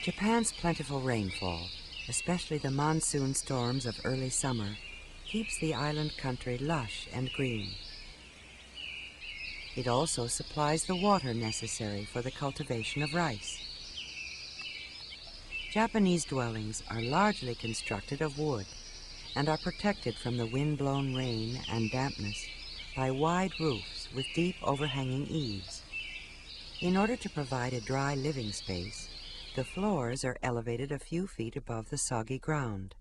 Japan's plentiful rainfall, especially the monsoon storms of early summer, keeps the island country lush and green. It also supplies the water necessary for the cultivation of rice. Japanese dwellings are largely constructed of wood and are protected from the wind-blown rain and dampness by wide roofs with deep overhanging eaves. In order to provide a dry living space, the floors are elevated a few feet above the soggy ground.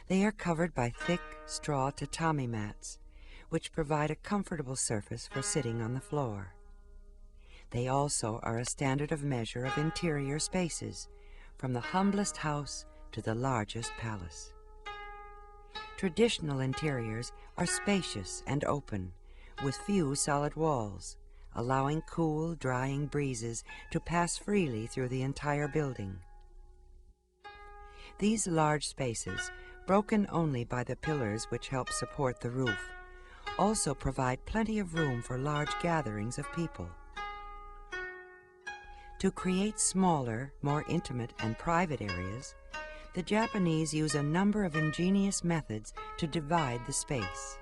They are covered by thick straw tatami mats, which provide a comfortable surface for sitting on the floor. They also are a standard of measure of interior spaces, from the humblest house to the largest palace. Traditional interiors are spacious and open, with few solid walls, allowing cool, drying breezes to pass freely through the entire building. These large spaces, broken only by the pillars which help support the roof, also provide plenty of room for large gatherings of people. To create smaller, more intimate and private areas, the Japanese use a number of ingenious methods to divide the space.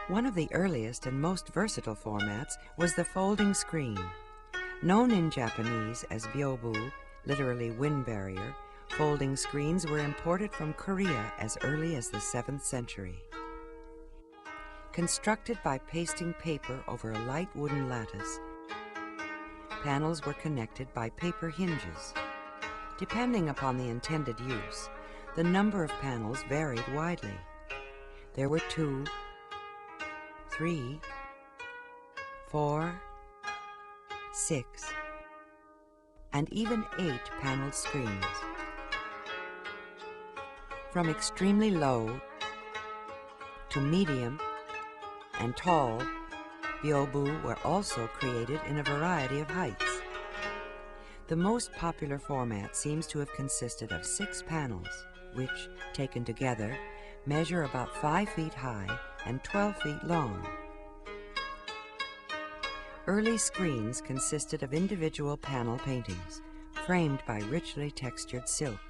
One of the earliest and most versatile formats was the folding screen. Known in Japanese as byobu, literally wind barrier, folding screens were imported from Korea as early as the 7th century. Constructed by pasting paper over a light wooden lattice, panels were connected by paper hinges. Depending upon the intended use, the number of panels varied widely. There were 2, 3, 4, 6, and even 8 paneled screens. From extremely low to medium and tall, byobu were also created in a variety of heights. The most popular format seems to have consisted of 6 panels, which, taken together, measure about 5 feet high and 12 feet long. Early screens consisted of individual panel paintings, framed by richly textured silk.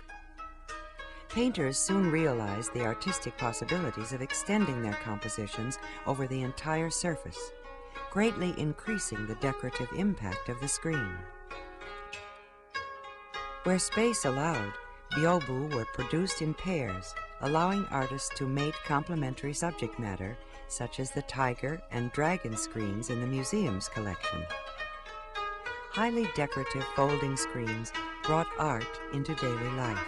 Painters soon realized the artistic possibilities of extending their compositions over the entire surface, greatly increasing the decorative impact of the screen. Where space allowed, byobu were produced in pairs, allowing artists to mate complementary subject matter, such as the tiger and dragon screens in the museum's collection. Highly decorative folding screens brought art into daily life.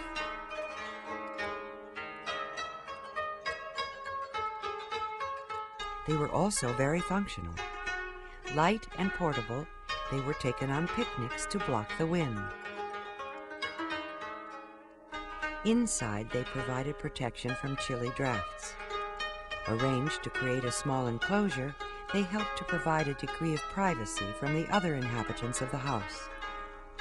They were also very functional. Light and portable, they were taken on picnics to block the wind. Inside, they provided protection from chilly drafts. Arranged to create a small enclosure, they helped to provide a degree of privacy from the other inhabitants of the house.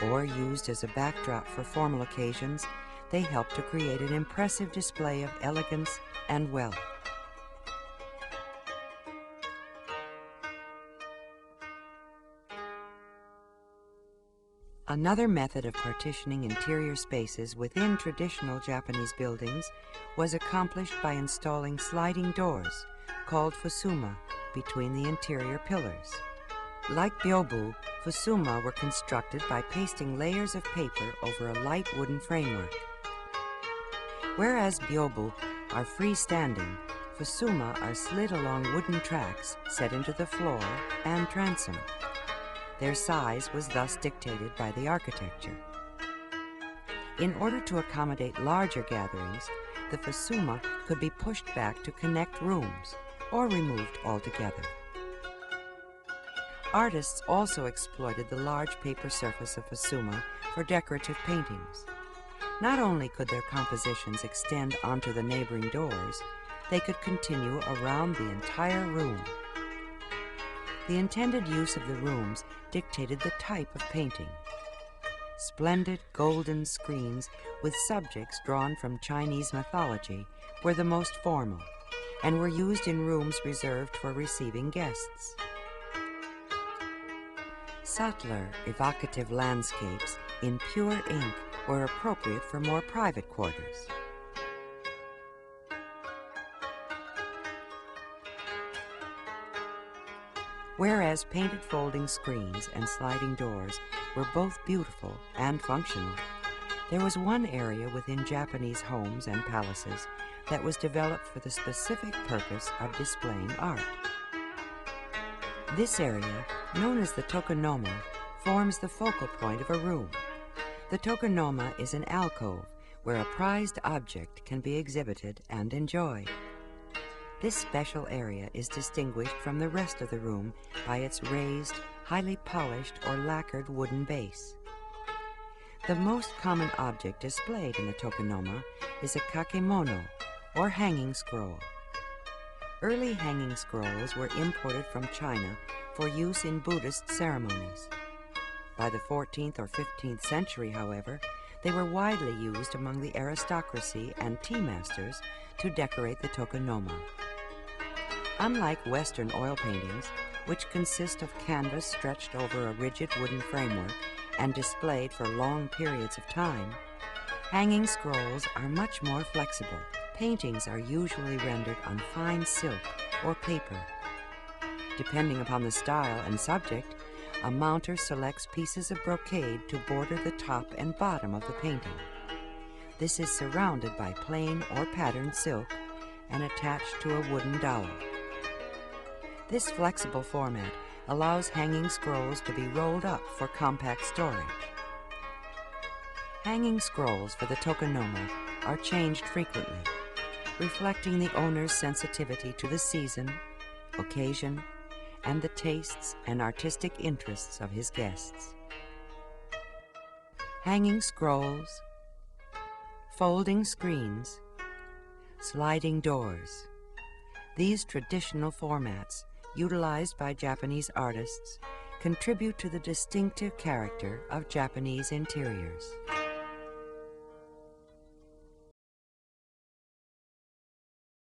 Or used as a backdrop for formal occasions, they helped to create an impressive display of elegance and wealth. Another method of partitioning interior spaces within traditional Japanese buildings was accomplished by installing sliding doors, called fusuma, between the interior pillars. Like byobu, fusuma were constructed by pasting layers of paper over a light wooden framework. Whereas byobu are freestanding, fusuma are slid along wooden tracks set into the floor and transom. Their size was thus dictated by the architecture. In order to accommodate larger gatherings, the fusuma could be pushed back to connect rooms or removed altogether. Artists also exploited the large paper surface of fusuma for decorative paintings. Not only could their compositions extend onto the neighboring doors, they could continue around the entire room. The intended use of the rooms dictated the type of painting. Splendid golden screens with subjects drawn from Chinese mythology were the most formal and were used in rooms reserved for receiving guests. Subtler, evocative landscapes in pure ink were appropriate for more private quarters. Whereas painted folding screens and sliding doors were both beautiful and functional, there was one area within Japanese homes and palaces that was developed for the specific purpose of displaying art. This area, known as the tokonoma, forms the focal point of a room. The tokonoma is an alcove where a prized object can be exhibited and enjoyed. This special area is distinguished from the rest of the room by its raised, highly polished or lacquered wooden base. The most common object displayed in the tokonoma is a kakemono, or hanging scroll. Early hanging scrolls were imported from China for use in Buddhist ceremonies. By the 14th or 15th century, however, they were widely used among the aristocracy and tea masters to decorate the tokonoma. Unlike Western oil paintings, which consist of canvas stretched over a rigid wooden framework and displayed for long periods of time, hanging scrolls are much more flexible. Paintings are usually rendered on fine silk or paper. Depending upon the style and subject, a mounter selects pieces of brocade to border the top and bottom of the painting. This is surrounded by plain or patterned silk and attached to a wooden dowel. This flexible format allows hanging scrolls to be rolled up for compact storage. Hanging scrolls for the tokonoma are changed frequently, reflecting the owner's sensitivity to the season, occasion, and the tastes and artistic interests of his guests. Hanging scrolls, folding screens, sliding doors. These traditional formats, utilized by Japanese artists, contribute to the distinctive character of Japanese interiors.